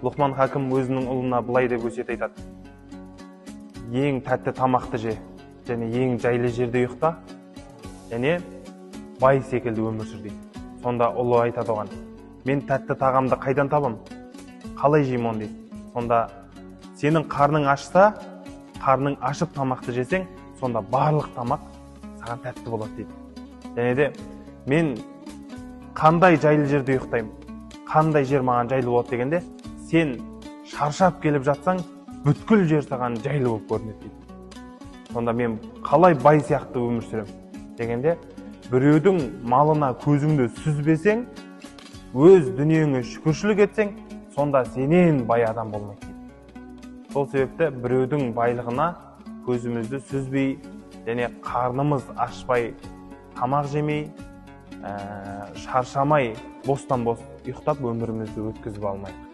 Лұқман Хакім өзінің ұлына былай деп өсиет айтады: ең тәтті тамақты же, және ең жайлы жерде ұйықта, және бай секілді өмір сүр дейді. Сонда ұлы айтады оған: мен тәтті тағамды қайдан табам? Қалай жеймін оны дейді. Сонда сенің қарның ашса, қарның ашып тамақты жесең, сонда барлық тамақ саған тәтті болады дейді. Және де мен қандай жайлы жерде ұйықтаймын, қандай жер маған жайлы болады дегенде, сен шаршап келіп жатсаң, бүткіл жер саған жайлы болып көрінеді дейді. Сонда мен қалай бай сияқты өмір сүремін дегенде, біреудің малына көзіңді сүзбесең, өз дүниеңе шүкіршілік етсең, сонда сенен бай адам болмайды дейді. Сол себепті біреудің байлығына көзімізді сүзбей, және қарнымыз ашпай, тамақ жемей, шаршамай, бостан бос ұйықтап өмірімізді өткізіп алмайық.